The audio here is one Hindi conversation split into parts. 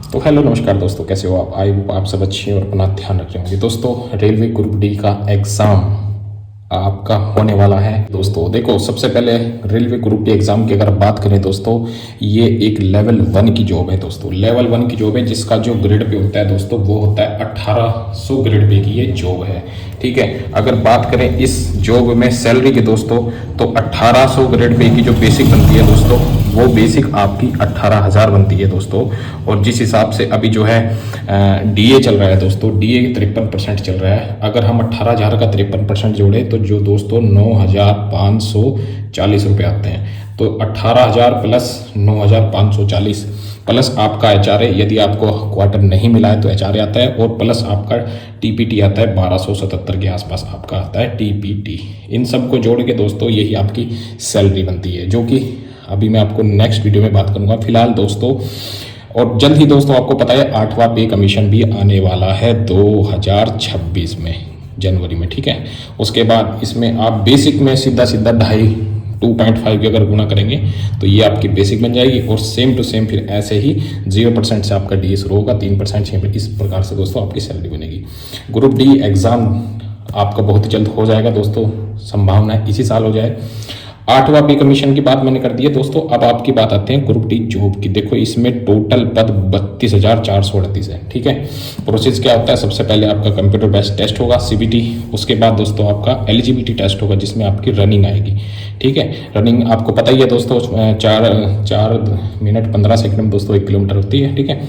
तो हेलो नमस्कार दोस्तों, कैसे हो आप? आई होप आप सब अच्छे हैं और अपना ध्यान रख रहे होंगे। दोस्तों, रेलवे ग्रुप डी का एग्ज़ाम आपका होने वाला है। दोस्तों देखो, सबसे पहले रेलवे ग्रुप डी एग्ज़ाम की अगर बात करें दोस्तों, ये एक लेवल 1 की जॉब है। दोस्तों लेवल 1 की जॉब है, जिसका जो ग्रेड पे होता है दोस्तों वो होता है 1800 ग्रेड पे की ये जॉब है। ठीक है, अगर बात करें इस जॉब में सैलरी की दोस्तों, तो 1800 ग्रेड पे की जो बेसिक बनती है दोस्तों, वो बेसिक आपकी 18,000 बनती है दोस्तों। और जिस हिसाब से अभी जो है डीए चल रहा है दोस्तों, डीए 53% चल रहा है। अगर हम 18,000 का 53% जोड़े तो जो दोस्तों 9,540 रुपये आते हैं। तो 18,000 प्लस 9,540 प्लस आपका एचआरए, यदि आपको क्वार्टर नहीं मिला है तो एचआरए आता है, और प्लस आपका टीपीटी आता है 1277 के आसपास आपका आता है टीपीटी। इन सब को जोड़ के दोस्तों यही आपकी सैलरी बनती है, जो कि अभी मैं आपको नेक्स्ट वीडियो में बात करूंगा। फिलहाल दोस्तों, और जल्द ही दोस्तों आपको पता है 8वां पे कमीशन भी आने वाला है 2026 में, जनवरी में। ठीक है, उसके बाद इसमें आप बेसिक में सीधा 2.5 की अगर गुना करेंगे तो ये आपकी बेसिक बन जाएगी, और सेम टू सेम फिर ऐसे ही 0% से आपका डी शुरू होगा, 3% से इस प्रकार से दोस्तों आपकी सैलरी बनेगी। ग्रुप डी एग्ज़ाम आपका बहुत जल्द हो जाएगा दोस्तों, संभावना है इसी साल हो जाए। 8वां पे कमीशन की बात मैंने कर दी है दोस्तों। अब आपकी बात आते हैं ग्रुप डी जॉब की। देखो, इसमें टोटल पद 32,438 है। ठीक है, प्रोसेस क्या होता है? सबसे पहले आपका कंप्यूटर बेस्ड टेस्ट होगा, सीबीटी। उसके बाद दोस्तों आपका एलिजिबिलिटी टेस्ट होगा, जिसमें आपकी रनिंग आएगी। ठीक है, रनिंग आपको पता ही है दोस्तों, 4 मिनट 15 सेकंड में दोस्तों 1 किलोमीटर होती है। ठीक है,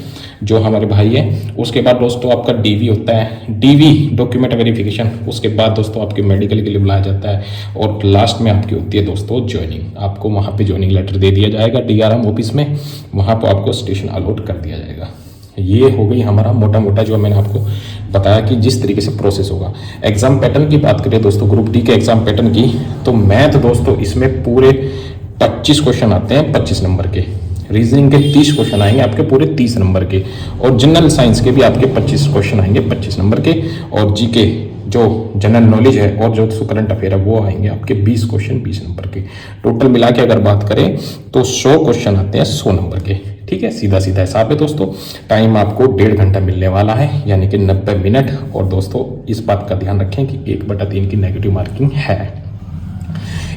जो हमारे भाई है। उसके बाद दोस्तों आपका डीवी होता है, डीवी डॉक्यूमेंट वेरिफिकेशन। उसके बाद दोस्तों आपके मेडिकल के लिए बुलाया जाता है, और लास्ट में आपकी होती है दोस्तों ज्वाइनिंग। आपको वहाँ पे ज्वाइनिंग लेटर दे दिया जाएगा डीआरएम ऑफिस में, वहाँ पर आपको स्टेशन अलॉट कर दिया जाएगा। ये हो गई हमारा मोटा मोटा जो मैंने आपको बताया कि जिस तरीके से प्रोसेस होगा। एग्जाम पैटर्न की बात करें दोस्तों, ग्रुप डी के एग्जाम पैटर्न की, तो मैथ दोस्तों इसमें पूरे 25 क्वेश्चन आते हैं 25 नंबर के। रीजनिंग के 30 क्वेश्चन आएंगे आपके पूरे 30 नंबर के, और जनरल साइंस के भी आपके 25 क्वेश्चन आएंगे 25 नंबर के, और जीके जो जनरल नॉलेज है और जो करंट अफेयर है वो आएंगे आपके 20 क्वेश्चन 20 नंबर के। टोटल मिला के अगर बात करें तो 100 क्वेश्चन आते हैं 100 नंबर के। ठीक है, सीधा सीधा हिसाब है दोस्तों। टाइम आपको 1.5 घंटा मिलने वाला है, यानी कि 90 मिनट। और दोस्तों इस बात का ध्यान रखें कि 1/3 की नेगेटिव मार्किंग है,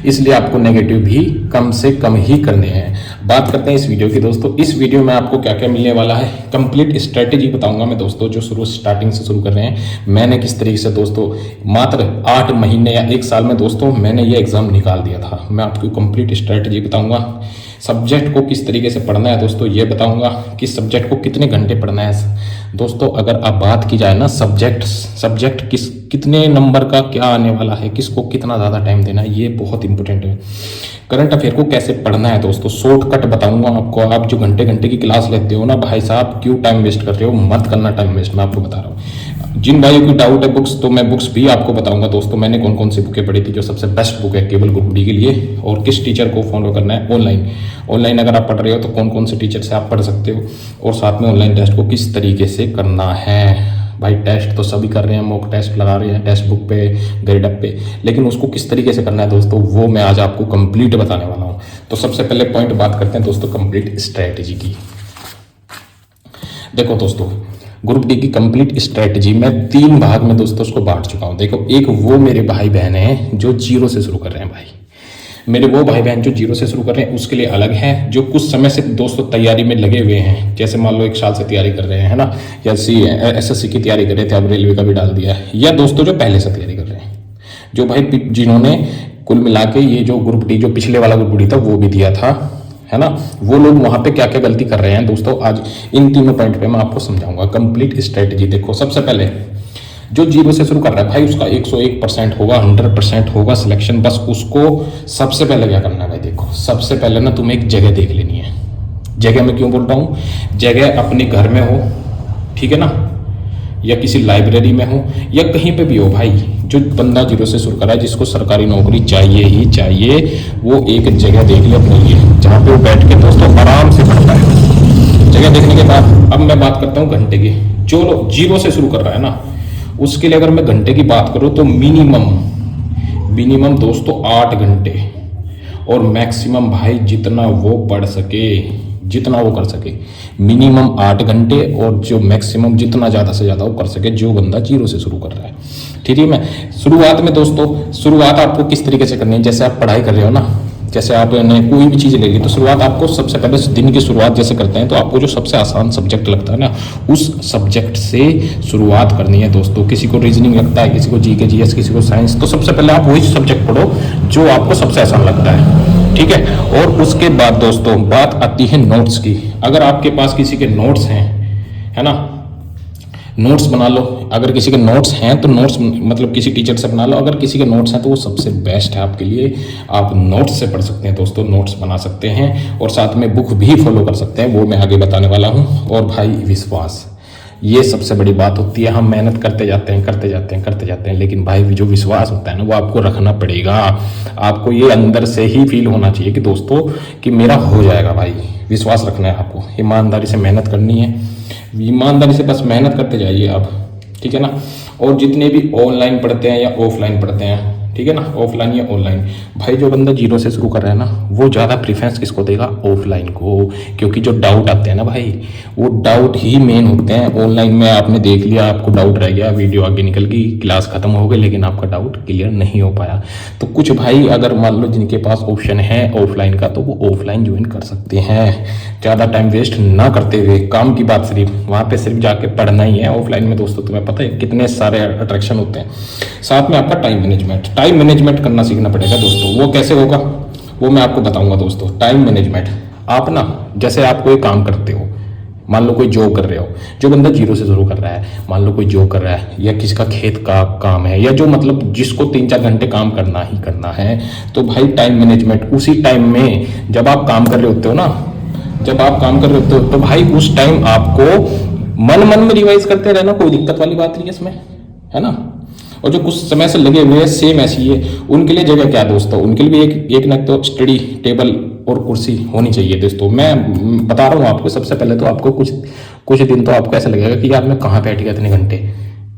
इसलिए आपको नेगेटिव भी कम से कम ही करने हैं। बात करते हैं इस वीडियो की दोस्तों। इस वीडियो में आपको क्या क्या मिलने वाला है, कंप्लीट स्ट्रेटेजी बताऊंगा मैं दोस्तों, जो स्टार्टिंग से शुरू कर रहे हैं। मैंने किस तरीके से दोस्तों मात्र 8 महीने या 1 साल में दोस्तों मैंने ये एग्जाम निकाल दिया था। मैं आपको कंप्लीट स्ट्रेटेजी बताऊंगा। सब्जेक्ट को किस तरीके से पढ़ना है दोस्तों ये बताऊंगा, कि सब्जेक्ट को कितने घंटे पढ़ना है दोस्तों। अगर आप बात की जाए ना, सब्जेक्ट कितने नंबर का क्या आने वाला है, किसको कितना ज़्यादा टाइम देना है, ये बहुत इंपॉर्टेंट है। करंट अफेयर को कैसे पढ़ना है दोस्तों, शॉर्टकट बताऊंगा आपको। आप जो घंटे घंटे की क्लास लेते हो ना भाई साहब, क्यों टाइम वेस्ट कर रहे हो? मत करना टाइम वेस्ट, मैं आपको बता रहा हूँ। जिन भाइयों की डाउट है बुक्स, तो मैं बुक्स भी आपको बताऊंगा दोस्तों। मैंने कौन कौन सी बुकें पढ़ी थी, जो सबसे बेस्ट बुक है केवल ग्रुप डी के लिए, और किस टीचर को फॉलो करना है ऑनलाइन अगर आप पढ़ रहे हो तो कौन कौन से टीचर से आप पढ़ सकते हो, और साथ में ऑनलाइन टेस्ट को किस तरीके से करना है। भाई टेस्ट तो सभी कर रहे हैं, मॉक टेस्ट लगा रहे हैं टेक्स्ट बुक पे, ग्रेडअप पे, लेकिन उसको किस तरीके से करना है दोस्तों वो मैं आज आपको कंप्लीट बताने वाला हूँ। तो सबसे पहले पॉइंट बात करते हैं दोस्तों कंप्लीट स्ट्रैटेजी की। देखो दोस्तों, ग्रुप डी की कंप्लीट स्ट्रैटेजी मैं 3 भाग में दोस्तों उसको बांट चुका हूँ। देखो, एक वो मेरे भाई बहन हैं जो 0 से शुरू कर रहे हैं। भाई मेरे वो भाई बहन जो 0 से शुरू कर रहे हैं उसके लिए अलग है, जो कुछ समय से दोस्तों तैयारी में लगे हुए हैं, जैसे मान लो 1 साल से तैयारी कर रहे हैं, है ना, या SSC की तैयारी कर रहे थे, अब रेलवे का भी डाल दिया है, या दोस्तों जो पहले से तैयारी कर रहे हैं, जो भाई जिन्होंने कुल मिला के ये जो ग्रुप डी जो पिछले वाला ग्रुप डी था वो भी दिया था, है ना, वो लोग वहां पे क्या क्या गलती कर रहे हैं दोस्तों, आज इन तीनों पॉइंट पे मैं आपको समझाऊंगा कंप्लीट स्ट्रेटेजी। देखो, सबसे पहले जो 0 से शुरू कर रहा है भाई, उसका 101% होगा, 100% होगा सिलेक्शन। बस उसको सबसे पहले क्या करना है भाई, देखो सबसे पहले ना तुम्हें एक जगह देख लेनी है। जगह मैं क्यों बोल रहा हूँ, जगह अपने घर में हो, ठीक है ना, या किसी लाइब्रेरी में हो, या कहीं पे भी हो भाई। जो बंदा 0 से शुरू कर रहा है, जिसको सरकारी नौकरी चाहिए ही चाहिए, वो एक जगह देख ले अपने लिए, जहाँ पे वो बैठ के दोस्तों आराम से पढ़ता है। जगह देखने के बाद अब मैं बात करता हूँ घंटे की। जो लोग 0 से शुरू कर रहा है ना, उसके लिए अगर मैं घंटे की बात करूं तो मिनिमम दोस्तों 8 घंटे, और मैक्सिमम भाई जितना वो पढ़ सके, जितना वो कर सके, मिनिमम 8 घंटे, और जो मैक्सिमम जितना ज़्यादा से ज़्यादा वो कर सके, जो बंदा जीरो से शुरू कर रहा है। ठीक है, मैं शुरुआत में दोस्तों, शुरुआत आपको किस तरीके से करनी है, जैसे आप पढ़ाई कर रहे हो ना, जैसे आपने कोई भी चीज़ ले ली, तो शुरुआत आपको सबसे पहले दिन की शुरुआत जैसे करते हैं, तो आपको जो सबसे आसान सब्जेक्ट लगता है ना, उस सब्जेक्ट से शुरुआत करनी है दोस्तों। किसी को रीजनिंग लगता है, किसी को जीके जीएस, किसी को साइंस, तो सबसे पहले आप वही सब्जेक्ट पढ़ो जो आपको सबसे आसान लगता है। ठीक है, और उसके बाद दोस्तों बात आती है नोट्स की। अगर आपके पास किसी के नोट्स हैं, है ना, नोट्स बना लो। अगर किसी के नोट्स हैं तो नोट्स मतलब किसी टीचर से बना लो। अगर किसी के नोट्स हैं तो वो सबसे बेस्ट है आपके लिए, आप नोट्स से पढ़ सकते हैं दोस्तों, नोट्स बना सकते हैं, और साथ में बुक भी फॉलो कर सकते हैं, वो मैं आगे बताने वाला हूँ। और भाई विश्वास, ये सबसे बड़ी बात होती है। हम मेहनत करते जाते हैं, करते जाते हैं, करते जाते हैं, लेकिन भाई जो विश्वास होता है ना, वो आपको रखना पड़ेगा। आपको ये अंदर से ही फील होना चाहिए कि दोस्तों कि मेरा हो जाएगा। भाई विश्वास रखना है आपको, ईमानदारी से मेहनत करनी है, ईमानदारी से बस मेहनत करते जाइए आप। ठीक है ना, और जितने भी ऑनलाइन पढ़ते हैं या ऑफलाइन पढ़ते हैं, ठीक है ना, ऑफलाइन या ऑनलाइन, भाई जो बंदा जीरो से शुरू कर रहा है ना, वो ज़्यादा प्रीफरेंस किसको देगा, ऑफलाइन को। क्योंकि जो डाउट आते हैं ना भाई, वो डाउट ही मेन होते हैं। ऑनलाइन में आपने देख लिया, आपको डाउट रह गया, वीडियो आगे निकल गई, क्लास खत्म हो गई, लेकिन आपका डाउट क्लियर नहीं हो पाया। तो कुछ भाई अगर मान लो जिनके पास ऑप्शन है ऑफलाइन का, तो वो ऑफलाइन ज्वाइन कर सकते हैं, ज़्यादा टाइम वेस्ट ना करते हुए। काम की बात सिर्फ वहाँ पे सिर्फ जाके पढ़ना ही है। ऑफलाइन में दोस्तों तुम्हें पता है कितने सारे अट्रैक्शन होते हैं, साथ में आपका टाइम मैनेजमेंट, टाइम मैनेजमेंट करना सीखना पड़ेगा दोस्तों। वो कैसे होगा वो मैं आपको बताऊंगा दोस्तों। टाइम मैनेजमेंट, आप ना जैसे आप कोई काम करते हो, मान लो कोई जॉब कर रहे हो, जो बंदा जीरो से शुरू कर रहा है, मान लो कोई जॉब कर रहा है, या किसी का खेत का काम है, या जो मतलब जिसको 3-4 घंटे काम करना ही करना है, तो भाई टाइम मैनेजमेंट उसी टाइम में जब आप काम कर रहे होते हो ना, जब आप काम कर रहे होते हो, तो भाई उस टाइम आपको मन मन में रिवाइज करते रहना, कोई दिक्कत वाली बात नहीं है इसमें, है ना। और जो कुछ समय से लगे हुए हैं सेम ऐसी है, उनके लिए जगह क्या दोस्तों, उनके लिए भी एक ना तो स्टडी टेबल और कुर्सी होनी चाहिए दोस्तों। मैं बता रहा हूँ आपको, सबसे पहले तो आपको कुछ दिन तो आपको ऐसा लगेगा कि यार मैं कहाँ बैठ गया इतने घंटे,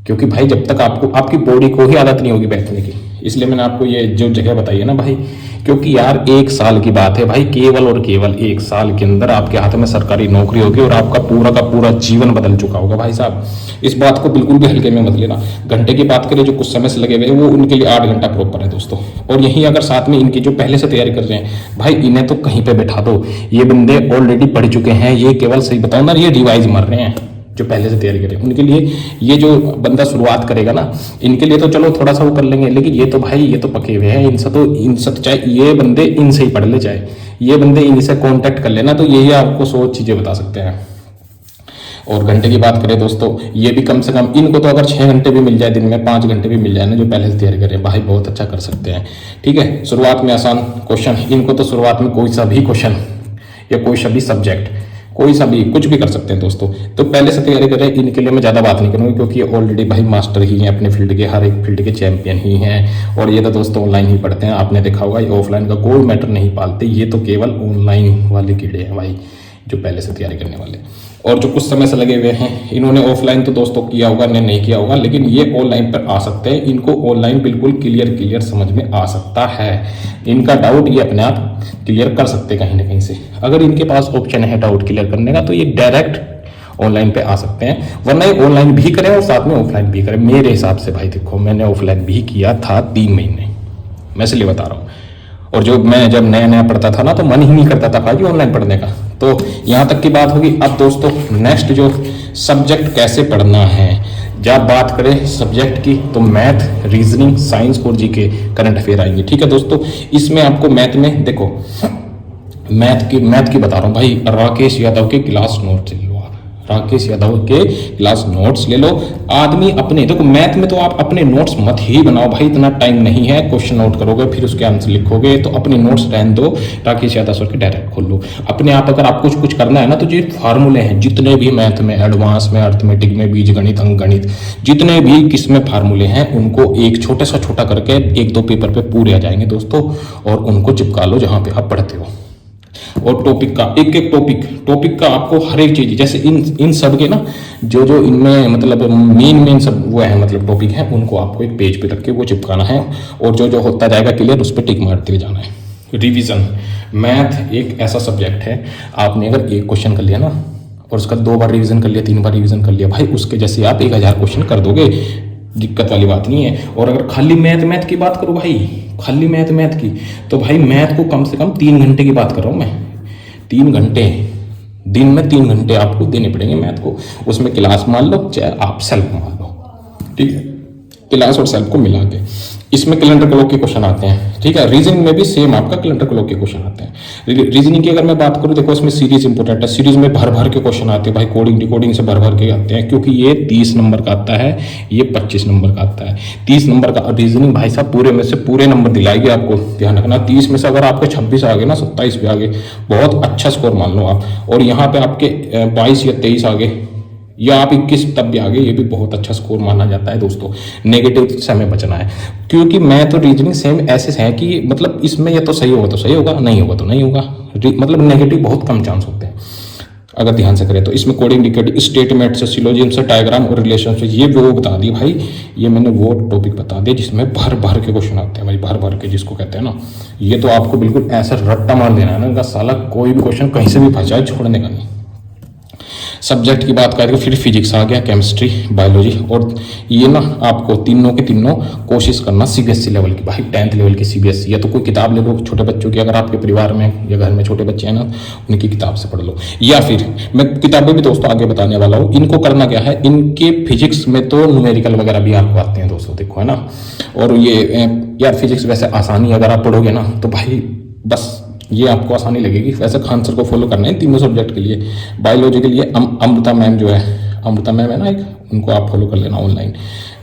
क्योंकि भाई जब तक आपको आपकी बॉडी को ही आदत नहीं होगी बैठने की, इसलिए मैंने आपको ये जो जगह बताई है ना भाई। क्योंकि यार 1 साल की बात है भाई, केवल और केवल 1 साल के अंदर आपके हाथ में सरकारी नौकरी होगी और आपका पूरा का पूरा जीवन बदल चुका होगा भाई साहब। इस बात को बिल्कुल भी हल्के में मत लेना। घंटे की बात करें जो कुछ समय से लगे हुए वो उनके लिए 8 घंटा प्रॉपर है दोस्तों। और यहीं अगर साथ में इनकी जो पहले से तैयारी कर रहे हैं भाई, इन्हें तो कहीं पे बैठा दो, ये बंदे ऑलरेडी पढ़ चुके हैं, ये केवल सही बताओ ना, ये रिवाइज मार रहे हैं। जो पहले से तैयारी करें उनके लिए ये जो बंदा शुरुआत करेगा ना, इनके लिए तो चलो थोड़ा सा वो कर लेंगे, लेकिन ये तो भाई ये तो पके हुए हैं, इनसे तो चाहे ये बंदे इनसे ही पढ़ ले, चाहे ये बंदे इनसे कांटेक्ट कर लेना, तो यही आपको 100 चीज़ें बता सकते हैं। और घंटे की बात करें दोस्तों, ये भी कम से कम इनको तो अगर 6 घंटे भी मिल जाए दिन में, 5 घंटे भी मिल जाए ना, जो पहले से तैयारी कर रहे हैं भाई बहुत अच्छा कर सकते हैं। ठीक है, शुरुआत में आसान क्वेश्चन, इनको तो शुरुआत में कोई सा भी क्वेश्चन या कोई सा भी सब्जेक्ट, कोई सा भी कुछ भी कर सकते हैं दोस्तों। तो पहले से तैयारी करें, इनके लिए मैं ज़्यादा बात नहीं करूँगा, क्योंकि ये ऑलरेडी भाई मास्टर ही हैं अपने फील्ड के, हर एक फील्ड के चैंपियन ही हैं। और ये तो दोस्तों ऑनलाइन ही पढ़ते हैं, आपने देखा होगा, ये ऑफलाइन का कोई मैटर नहीं पालते, ये तो केवल ऑनलाइन वाले कीड़े हैं भाई, जो पहले से तैयारी करने वाले। और जो कुछ समय से लगे हुए हैं, इन्होंने ऑफलाइन तो दोस्तों किया होगा, नहीं किया होगा, लेकिन ये ऑनलाइन पर आ सकते हैं। इनको ऑनलाइन बिल्कुल क्लियर समझ में आ सकता है, इनका डाउट ये अपने आप क्लियर कर सकते हैं कहीं ना कहीं से। अगर इनके पास ऑप्शन है डाउट क्लियर करने का, तो ये डायरेक्ट ऑनलाइन पे आ सकते हैं, वरना ये ऑनलाइन भी करें और साथ में ऑफलाइन भी करें। मेरे हिसाब से भाई देखो, मैंने ऑफलाइन भी किया था 3 महीने, मैं इसलिए बता रहा हूँ। और जब नया पढ़ता था ना, तो मन ही नहीं करता था भाई ऑनलाइन पढ़ने का। तो यहाँ तक की बात होगी। अब दोस्तों नेक्स्ट जो सब्जेक्ट कैसे पढ़ना है, जब बात करें सब्जेक्ट की, तो मैथ, रीजनिंग, साइंस और जीके करंट अफेयर आएंगे। ठीक है दोस्तों, इसमें आपको मैथ में देखो, मैथ की बता रहा हूँ भाई, राकेश यादव के क्लास नोट्स ले लो, राकेश यादव के क्लास नोट्स ले लो। आदमी अपने देखो, मैथ में तो आप अपने नोट्स मत ही बनाओ भाई, इतना टाइम नहीं है। क्वेश्चन नोट करोगे फिर उसके आंसर लिखोगे, तो अपने नोट्स रहने दो, राकेश यादव सर के डायरेक्ट खोल लो अपने आप। अगर आपको कुछ करना है ना, तो जो फार्मूले हैं जितने भी मैथ में, एडवांस में, अर्थमेटिक में, बीज गणित, अंक गणित, जितने भी किसमें फार्मूले हैं, उनको एक छोटा करके 1-2 पेपर पे पूरे आ जाएंगे दोस्तों, और उनको चिपका लो जहाँ पे आप पढ़ते हो। और टॉपिक का एक टॉपिक का आपको हर एक चीज, जैसे इन सब के ना जो इनमें मतलब मेन सब वो है, मतलब टॉपिक है, उनको आपको एक पेज पे रख के वो चिपकाना है, और जो होता जाएगा क्लियर उस पर टिक मारते हुए जाना है। रिवीजन। मैथ एक ऐसा सब्जेक्ट है, आपने अगर एक क्वेश्चन कर लिया ना और उसका 2 बार रिवीजन कर लिया, 3 बार रिवीजन कर लिया, भाई उसके जैसे आप 1000 क्वेश्चन कर दोगे, दिक्कत वाली बात नहीं है। और अगर खाली मैथ की बात करूँ भाई, खाली मैथ की, तो भाई मैथ को कम से कम 3 घंटे की बात कर रहा हूँ मैं। 3 घंटे, दिन में 3 घंटे आपको देने पड़ेंगे मैथ को। उसमें क्लास मान लो चाहे आप सेल्फ मान लो, ठीक है, क्लास और सेल्फ को मिला के। इसमें कैलेंडर क्लॉक के क्वेश्चन आते हैं, ठीक है। रीजनिंग में भी सेम आपका कैलेंडर क्लॉक के क्वेश्चन आते हैं। रीजनिंग की अगर मैं बात करूं, देखो इसमें सीरीज इंपॉर्टेंट है, सीरीज में भर भर के क्वेश्चन आते हैं भाई, कोडिंग डिकोडिंग से भर भर के आते हैं, क्योंकि ये 30 नंबर का आता है, ये 25 नंबर का आता है। 30 नंबर का रीजनिंग भाई साहब पूरे में से पूरे नंबर दिलाएगी आपको, ध्यान रखना। 30 में से अगर आपके 26 आ गए ना, 27 पे आ गए, बहुत अच्छा स्कोर मान लो आप। और यहाँ पे आपके 22 या 23 आ गए, या आप 21 तब भी आगे, ये भी बहुत अच्छा स्कोर माना जाता है दोस्तों। नेगेटिव से हमें बचना है, क्योंकि मैथ और रीजनिंग सेम ऐसे है कि मतलब इसमें ये तो सही होगा तो सही होगा, नहीं होगा तो नहीं होगा, मतलब नेगेटिव बहुत कम चांस होते हैं अगर ध्यान से करें तो। इसमें कोडिंग डिकोडिंग, स्टेटमेंट से, सिलोजिज्म से, डायग्राम और रिलेशन से, ये वो बता दी भाई, ये मैंने वो टॉपिक बता दिया जिसमें भर भर के क्वेश्चन आते हैं भाई, भर भर के, जिसको कहते हैं ना। ये तो आपको बिल्कुल ऐसा रट्टा मार देना है ना, साला कोई भी क्वेश्चन कहीं से भी फंस जाए, छोड़ने का नहीं। सब्जेक्ट की बात करें, फिर फिजिक्स आ गया, केमिस्ट्री, बायोलॉजी, और ये ना आपको तीनों के तीनों कोशिश करना सीबीएसई लेवल की भाई, 10th लेवल की सीबीएसई। या तो कोई किताब ले लो छोटे बच्चों की, अगर आपके परिवार में या घर में छोटे बच्चे हैं ना, उनकी किताब से पढ़ लो। या फिर मैं किताबें भी दोस्तों आगे बताने वाला हूँ। इनको करना क्या है, इनके फिजिक्स में तो न्यूमेरिकल वगैरह भी आपको आते हैं दोस्तों, देखो है ना। और ये यार फिजिक्स वैसे आसानी, अगर आप पढ़ोगे ना तो भाई बस ये आपको आसानी लगेगी। वैसे खान सर को फॉलो करना है तीनों सब्जेक्ट के लिए। बायोलॉजी के लिए अमृता मैम जो है, अमृता मैम है ना एक, उनको आप फॉलो कर लेना ऑनलाइन।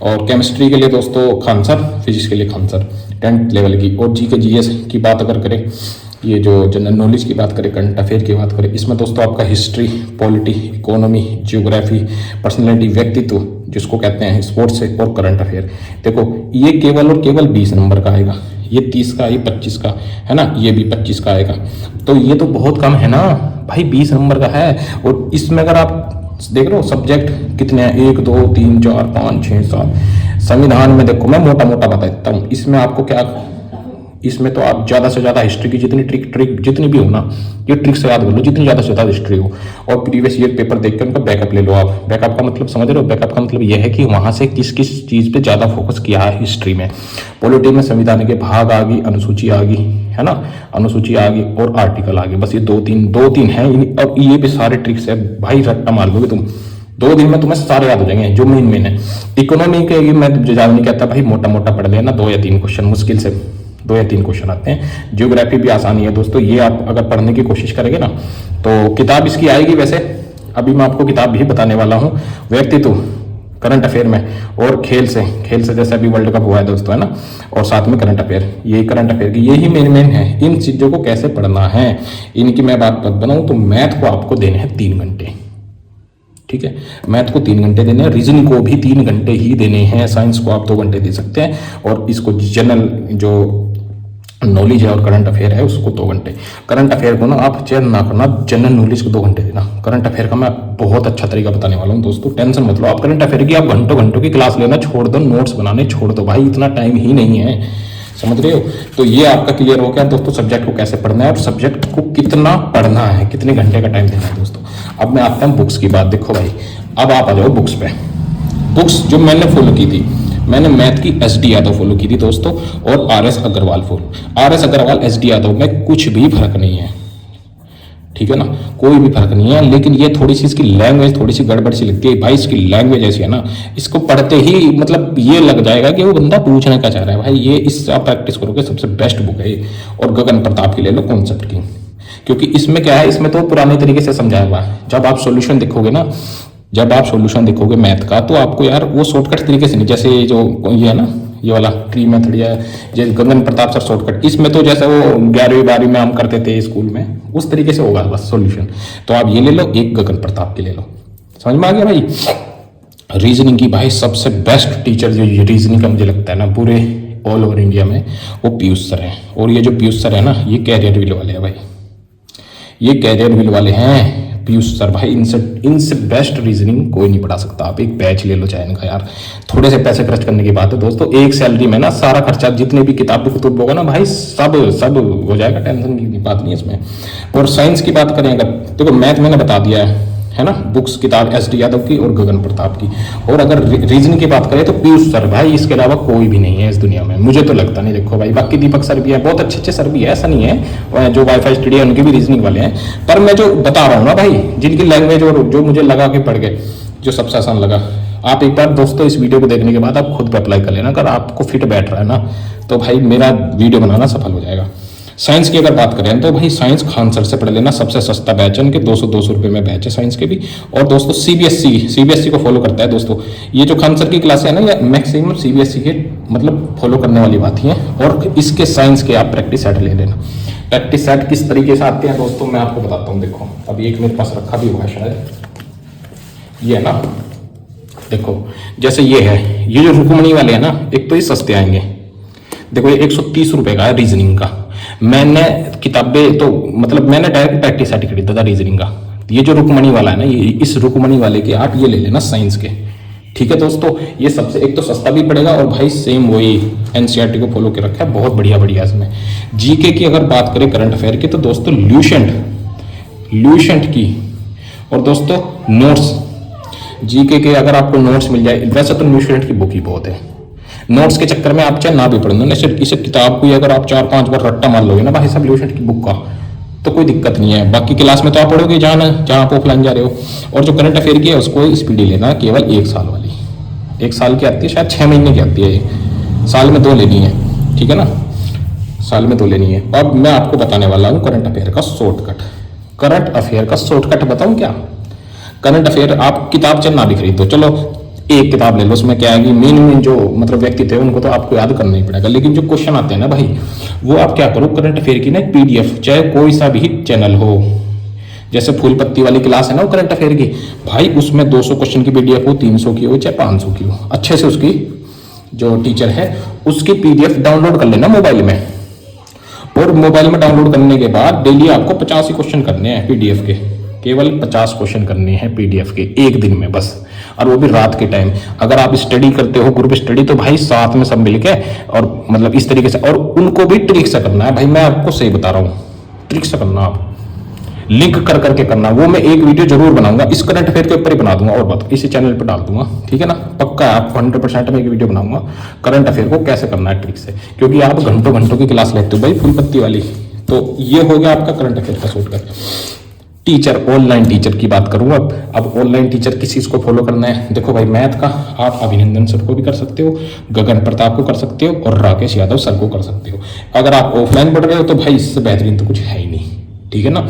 और केमिस्ट्री के लिए दोस्तों खान सर, फिजिक्स के लिए खान सर, 10th लेवल की। और जी के जीएस की बात अगर करें, ये जो जनरल नॉलेज की बात करें, करंट अफेयर की बात करें, इसमें दोस्तों आपका history, polity, economy, geography, personality, व्यक्तित्व जिसको कहते हैं, स्पोर्ट्स से, और करंट अफेयर। देखो ये केवल और केवल 20 नंबर का आएगा, ये 30 का, ये 25 का है ना, ये भी 25 का आएगा। तो ये तो बहुत कम है ना भाई, 20 नंबर का है। और इसमें अगर आप देख रहे हो सब्जेक्ट कितने हैं, 1 2 3 4 5 6 7। संविधान में देखो मैं मोटा मोटा बता देता हूँ, इसमें आपको क्या, इसमें तो आप ज़्यादा से ज़्यादा हिस्ट्री की जितनी ट्रिक जितनी भी हो ना, ये ट्रिक से याद कर लो, जितनी ज़्यादा से ज़्यादा हिस्ट्री हो। और प्रीवियस ईयर पेपर देख कर उनका बैकअप ले लो आप। बैकअप का मतलब समझ रहे हो, बैकअप का मतलब यह है कि वहाँ से किस किस चीज़ पे ज़्यादा फोकस किया है हिस्ट्री में। पॉलिटी में संविधान के भाग आ गई, अनुसूची आ गई है ना, अनुसूची आ गई और आर्टिकल आ गए, बस ये दो तीन है। और ये भी सारे ट्रिक्स है भाई, रट्टा मार लोगे तुम, 2 दिन में तुम्हें सारे याद हो जाएंगे जो मेन है। इकोनॉमी के मैं ज़्यादा नहीं कहता भाई, मोटा मोटा पढ़ लेना, 2 या 3 क्वेश्चन, मुश्किल से 2 या 3 क्वेश्चन आते हैं। ज्योग्राफी भी आसानी है दोस्तों, ये आप अगर पढ़ने की कोशिश करेंगे ना तो किताब इसकी आएगी। वैसे अभी मैं आपको किताब भी बताने वाला हूँ, व्यक्तित्व, करंट अफेयर में, और खेल से जैसे अभी वर्ल्ड कप हुआ है दोस्तों है ना, और साथ में करंट अफेयर, ये करंट अफेयर की यही मेन है। इन चीज़ों को कैसे पढ़ना है, इनकी मैं बात बनाऊँ तो मैथ को आपको देने हैं 3 घंटे, ठीक है। मैथ को 3 घंटे देने हैं, रीजनिंग को भी 3 घंटे ही देने हैं, साइंस को आप 2 घंटे दे सकते हैं, और इसको जनरल जो नॉलेज है और करंट अफेयर है उसको 2 घंटे। करंट अफेयर को ना आप चेयर ना करना, जनरल नॉलेज को 2 घंटे देना। करंट अफेयर का मैं बहुत अच्छा तरीका बताने वाला हूँ दोस्तों, टेंशन मत लो आप। करंट अफेयर की आप घंटों की क्लास लेना छोड़ दो, नोट्स बनाने छोड़ दो भाई, इतना टाइम ही नहीं है, समझ रहे हो। तो ये आपका क्लियर हो गया दोस्तों, सब्जेक्ट को कैसे पढ़ना है और सब्जेक्ट को कितना पढ़ना है, कितने घंटे का टाइम देना है दोस्तों। अब मैं आता हूँ बुक्स की बात। देखो भाई, अब आप आ जाओ बुक्स पे। बुक्स जो मैंने फॉलो की थी, मैंने मैथ की SD यादव फॉलो की थी दोस्तों, और RS Agarwal RS Agarwal SD Yadav में कुछ भी फर्क नहीं है, ठीक है ना, कोई भी फर्क नहीं है। लेकिन ये थोड़ी सी इसकी लैंग्वेज थोड़ी सी गड़बड़ सी लगती है भाई, इसकी लैंग्वेज ऐसी है ना, इसको पढ़ते ही मतलब ये लग जाएगा कि वो बंदा पूछना क्या चाह रहा है भाई। ये इससे आप प्रैक्टिस करोगे, सबसे बेस्ट बुक है ये। और गगन प्रताप की ले लो, कॉन्सेप्ट की, क्योंकि इसमें क्या है, इसमें तो पुराने तरीके से समझाया हुआ है। जब आप सॉल्यूशन देखोगे ना, जब आप सॉल्यूशन देखोगे मैथ का, तो आपको यार वो शॉर्टकट तरीके से नहीं, जैसे जो ये है ना, ये वाला ट्री मेथड या जैसे गगन प्रताप सर शॉर्टकट, इसमें तो जैसे वो 11वीं 12वीं में हम करते थे स्कूल में, उस तरीके से होगा बस सॉल्यूशन। तो आप ये ले लो, एक गगन प्रताप की ले लो, समझ में आ गया भाई। रीजनिंग की भाई सबसे बेस्ट टीचर जो रीजनिंग का मुझे लगता है ना पूरे ऑल ओवर इंडिया में, वो पीयूष सर है। और ये जो पीयूष सर है ना, ये कैरियर व्हील वाले हैं भाई, ये कैरियर व्हील वाले हैं। पीयूष सर भाई, इनसे बेस्ट रीजनिंग कोई नहीं पढ़ा सकता। आप एक बैच ले लो चाहे इनका यार, थोड़े से पैसे खर्च करने की बात है दोस्तों। एक सैलरी में ना सारा खर्चा, जितने भी किताब कुतुब होगा ना भाई, सब हो जाएगा, टेंशन की बात नहीं है इसमें। और साइंस की बात करें अगर, देखो मैथ मैंने बता दिया है ना, बुक्स किताब एस डी यादव की और गगन प्रताप की। और अगर रीजनिंग की बात करें तो पीयूष सर भाई, इसके अलावा कोई भी नहीं है इस दुनिया में, मुझे तो लगता नहीं। देखो भाई बाकी दीपक सर भी है, बहुत अच्छे अच्छे सर भी है, ऐसा नहीं है, जो वाईफाई स्टडी है उनके भी रीजनिंग वाले हैं। पर मैं जो बता रहा हूँ ना भाई, जिनकी लैंग्वेज और जो मुझे लगा के पढ़ गए, जो सबसे आसान लगा, आप एक बार दोस्तों इस वीडियो को देखने के बाद आप खुद पे अप्लाई कर लेना। अगर आपको फिट बैठ रहा है ना तो भाई मेरा वीडियो बनाना सफल हो जाएगा। साइंस की अगर बात करें तो भाई साइंस खान सर से पढ़ लेना, सबसे सस्ता बैच है उनके, 200 रुपये में बैच है साइंस के भी। और दोस्तों सीबीएसई को फॉलो करता है दोस्तों, ये जो खान सर की क्लास है ना, ये मैक्सिमम सीबीएसई के मतलब फॉलो करने वाली बात ही है। और इसके साइंस के आप प्रैक्टिस सेट ले लेना। प्रैक्टिस सेट किस तरीके से आते हैं दोस्तों मैं आपको बताता हूँ। देखो अभी एक मेरे पास रखा भी हुआ है शायद, ये है ना, देखो जैसे ये है, ये जो रुकमणी वाले हैं ना, एक तो ये सस्ते आएंगे। देखो ये 130 रुपए का है रीजनिंग का। मैंने किताबें तो मतलब मैंने डायरेक्ट प्रैक्टिस सेट खरीदा था रीजनिंग का। ये जो रुकमणी वाला है ना, ये इस रुकमणी वाले के आप ये ले लेना साइंस के, ठीक है दोस्तों। ये सबसे एक तो सस्ता भी पड़ेगा और भाई सेम वही एनसीईआरटी को फॉलो के रखा है, बहुत बढ़िया बढ़िया इसमें। जीके की अगर बात करें करंट अफेयर की तो दोस्तों ल्यूसेंट की, और दोस्तों नोट्स जीके के अगर आपको नोट्स मिल जाए, वैसे तो ल्यूसेंट की बुक ही बहुत है, नोट्स के चक्कर में आप चाहे ना भी पढ़ना, इस किताब को अगर आप 4-5 बार रट्टा मार लोगे ना भाई सब ल्यूसेंट की बुक का, तो कोई दिक्कत नहीं है। बाकी क्लास में तो आप पढ़ोगे जहाँ आप ऑफलाइन जा रहे हो। और जो करंट अफेयर की है उसको स्पीडी लेना, केवल 1 साल वाली, 1 साल की आती है, शायद 6 महीने की आती है, ये साल में 2 लेनी है, ठीक है ना, साल में 2 लेनी है। अब मैं आपको बताने वाला हूँ करंट अफेयर का शॉर्टकट। करंट अफेयर का शॉर्टकट बताऊँ क्या? करंट अफेयर आप किताब चल ना भी खरीद दो, चलो एक किताब ले लो, उसमें क्या है कि मेन जो मतलब व्यक्ति थे उनको तो आपको याद करना ही पड़ेगा, लेकिन जो क्वेश्चन आते हैं ना भाई, वो आप क्या करो, करंट अफेयर की ना पीडीएफ, चाहे कोई सा भी चैनल हो, जैसे फूल पत्ती वाली क्लास है ना वो करंट अफेयर की, भाई उसमें 200 क्वेश्चन की पीडीएफ हो, 300 की हो, चाहे 500 की हो, अच्छे से उसकी जो टीचर है उसकी पीडीएफ डाउनलोड कर लेना मोबाइल में। और मोबाइल में डाउनलोड करने के बाद डेली आपको 50 ही क्वेश्चन करने हैं पीडीएफ के, केवल 50 क्वेश्चन करने हैं पीडीएफ के एक दिन में बस, और वो भी रात के टाइम। अगर आप स्टडी करते हो ग्रुप स्टडी तो भाई साथ में सब मिलके और मतलब इस तरीके से, और उनको भी ट्रिक से करना है भाई, मैं आपको सही बता रहा हूँ, ट्रिक से करना, आप लिंक कर करके करना। वो मैं एक वीडियो जरूर बनाऊंगा, इस करंट अफेयर के ऊपर ही बना दूंगा और बात इसी चैनल पर डाल दूंगा, ठीक है ना, पक्का है आपको 100% में एक वीडियो बनाऊंगा करंट अफेयर को कैसे करना है ट्रिक से, क्योंकि आप घंटों घंटों की क्लास लेते हो भाई फुल पत्ती वाली। तो ये हो गया आपका करंट अफेयर का शॉर्टकट। टीचर, ऑनलाइन टीचर की बात करूँ अब ऑनलाइन टीचर किस चीज़ को फॉलो करना है? देखो भाई मैथ का आप अभिनंदन सर को भी कर सकते हो, गगन प्रताप को कर सकते हो और राकेश यादव सर को कर सकते हो। अगर आप ऑफलाइन पढ़ रहे हो तो भाई इससे बेहतरीन तो कुछ है ही नहीं, ठीक है ना।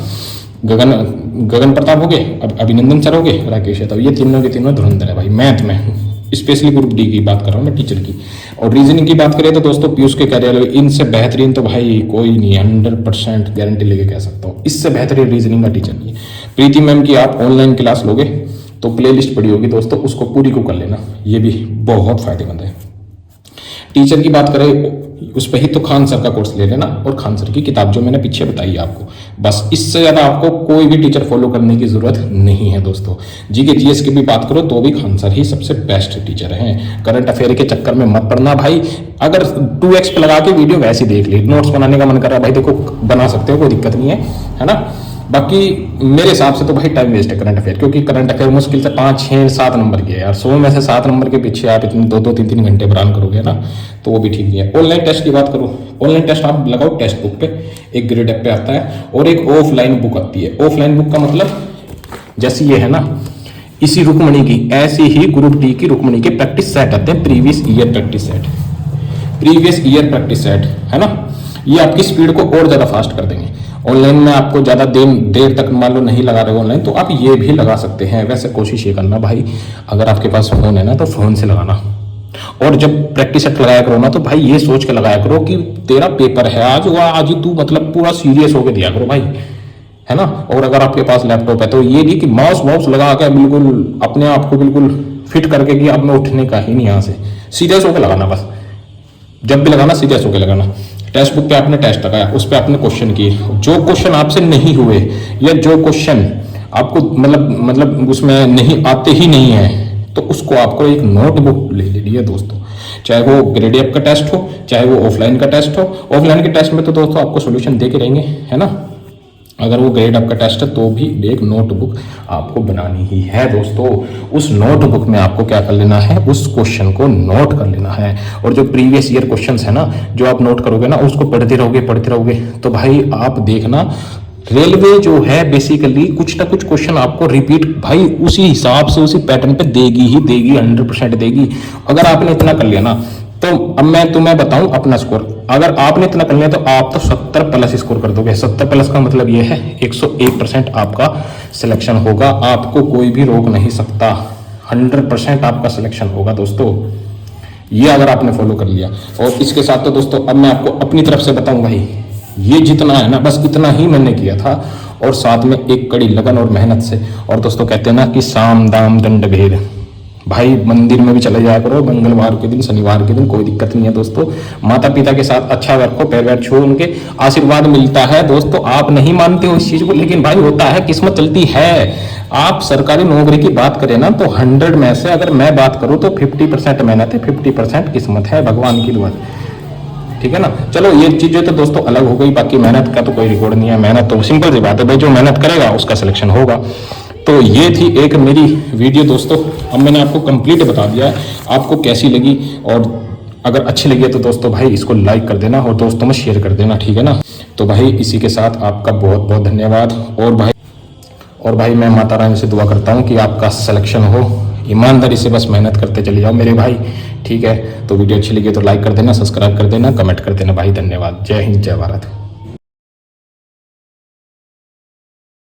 गगन प्रताप हो गए, अब अभिनंदन सर हो गए, राकेश यादव, ये तीनों के तीनों धुरंधर है भाई मैथ में, स्पेशली ग्रुप डी की बात कर रहा हूँ मैं टीचर की। और रीजनिंग की बात करें तो दोस्तों पीयूष के कार्यालय, इनसे बेहतरीन तो भाई कोई नहीं, 100% गारंटी लेके कह सकता हूँ, इससे बेहतरीन रीजनिंग का टीचर नहीं है। प्रीति मैम की आप ऑनलाइन क्लास लोगे तो प्लेलिस्ट पड़ी होगी दोस्तों, उसको पूरी को कर लेना, ये भी बहुत फायदेमंद है। टीचर की बात करें उस पर ही तो खान सर का कोर्स ले लेना, और खान सर की किताब जो मैंने पीछे बताई है आपको, बस इससे ज़्यादा आपको कोई भी टीचर फॉलो करने की ज़रूरत नहीं है दोस्तों। जीके जीएस की भी बात करो तो भी खान सर ही सबसे बेस्ट टीचर हैं। करंट अफेयर के चक्कर में मत पड़ना भाई, अगर 2x पे लगा के वीडियो वैसे देख ली, नोट्स बनाने का मन कर रहा है भाई देखो बना सकते हो, कोई दिक्कत नहीं है ना। बाकी मेरे हिसाब से तो भाई टाइम वेस्ट है करंट अफेयर, क्योंकि करंट अफेयर मुश्किल से 5, 6, 7 नंबर की है यार, 100 में से 7 नंबर के पीछे आप इतने 2-2, 3-3 घंटे बरान करोगे ना, तो वो भी ठीक नहीं है। ऑनलाइन टेस्ट की बात करूँ, ऑनलाइन टेस्ट आप लगाओ टेक्स्ट बुक पे, एक ग्रेड ऐप पे आता है और एक ऑफलाइन बुक आती है। ऑफलाइन बुक का मतलब जैसे ये है ना, इसी रुकमणी की ऐसी ही ग्रुप डी की रुकमणी के प्रैक्टिस सेट आते हैं, प्रीवियस ईयर प्रैक्टिस सेट है ना, ये आपकी स्पीड को और ज्यादा फास्ट कर देंगे। ऑनलाइन में आपको ज़्यादा देर तक मान लो नहीं लगा रहे हो ऑनलाइन, तो आप ये भी लगा सकते हैं। वैसे कोशिश ये करना भाई, अगर आपके पास फ़ोन है ना तो फ़ोन से लगाना, और जब प्रैक्टिस सेट लगाया करो ना तो भाई ये सोच के लगाया करो कि तेरा पेपर है आज, वो आज ही तू मतलब पूरा सीरियस होकर दिया करो भाई, है ना। और अगर आपके पास लैपटॉप है तो ये नहीं कि माउस लगा के बिल्कुल अपने आप को बिल्कुल फिट करके कि अब मैं उठने का ही नहीं यहाँ से, सीरियस होकर लगाना बस, जब भी लगाना सीरियस होकर लगाना। टेक्स्ट बुक पे आपने टेस्ट लगाया, उस पर आपने क्वेश्चन किए, जो क्वेश्चन आपसे नहीं हुए या जो क्वेश्चन आपको मतलब उसमें नहीं आते ही नहीं है, तो उसको आपको एक नोटबुक ले लेनी है दोस्तों। चाहे वो ग्रेड एफ का टेस्ट हो, चाहे वो ऑफलाइन का टेस्ट हो। ऑफलाइन के टेस्ट में तो दोस्तों आपको सोल्यूशन दे के रहेंगे, है ना। अगर वो ग्रेड अप का टेस्ट है तो भी एक नोटबुक आपको बनानी ही है दोस्तों। उस नोटबुक में आपको क्या कर लेना है, उस क्वेश्चन को नोट कर लेना है। और जो प्रीवियस ईयर क्वेश्चंस है ना, जो आप नोट करोगे ना, उसको पढ़ते रहोगे तो भाई आप देखना, रेलवे जो है बेसिकली कुछ ना कुछ क्वेश्चन आपको रिपीट भाई उसी हिसाब से उसी पैटर्न पे देगी ही देगी, 100% देगी। अगर आपने इतना कर लिया ना, तो अब मैं तुम्हें बताऊं अपना स्कोर, अगर आपने इतना कर लिया तो आप तो 70 प्लस स्कोर कर दोगे। 70 प्लस का मतलब ये है 101% आपका सिलेक्शन होगा, आपको कोई भी रोक नहीं सकता। 100% आपका सिलेक्शन होगा दोस्तों, ये अगर आपने फॉलो कर लिया। और इसके साथ तो दोस्तों अब मैं आपको अपनी तरफ से बताऊं भाई, ये जितना है ना बस इतना ही मैंने किया था, और साथ में एक कड़ी लगन और मेहनत से। और दोस्तों कहते हैं ना कि साम दाम दंड भेद, भाई मंदिर में भी चले जाया करो मंगलवार के दिन, शनिवार के दिन, कोई दिक्कत नहीं है दोस्तों। माता पिता के साथ अच्छा रखो, पैर वैर छो, उनके आशीर्वाद मिलता है दोस्तों। आप नहीं मानते हो इस चीज को, लेकिन भाई होता है, किस्मत चलती है। आप सरकारी नौकरी की बात करें ना, तो 100 में से अगर मैं बात करूं तो 50% मेहनत है, 50% किस्मत है, भगवान की दुआ, ठीक है ना। चलो ये चीजें तो दोस्तों अलग हो गई, बाकी मेहनत का तो कोई रिकॉर्ड नहीं है। मेहनत तो सिंपल सी बात है भाई, जो मेहनत करेगा उसका सिलेक्शन होगा। तो ये थी एक मेरी वीडियो दोस्तों, अब मैंने आपको कंप्लीट बता दिया है। आपको कैसी लगी, और अगर अच्छी लगी है तो दोस्तों भाई इसको लाइक कर देना और दोस्तों में शेयर कर देना, ठीक है ना। तो भाई इसी के साथ आपका बहुत बहुत धन्यवाद। और भाई मैं माता रानी से दुआ करता हूँ कि आपका सिलेक्शन हो। ईमानदारी से बस मेहनत करते चले जाओ मेरे भाई, ठीक है। तो वीडियो अच्छी लगी तो लाइक कर देना, सब्सक्राइब कर देना, कमेंट कर देना भाई। धन्यवाद। जय हिंद, जय भारत।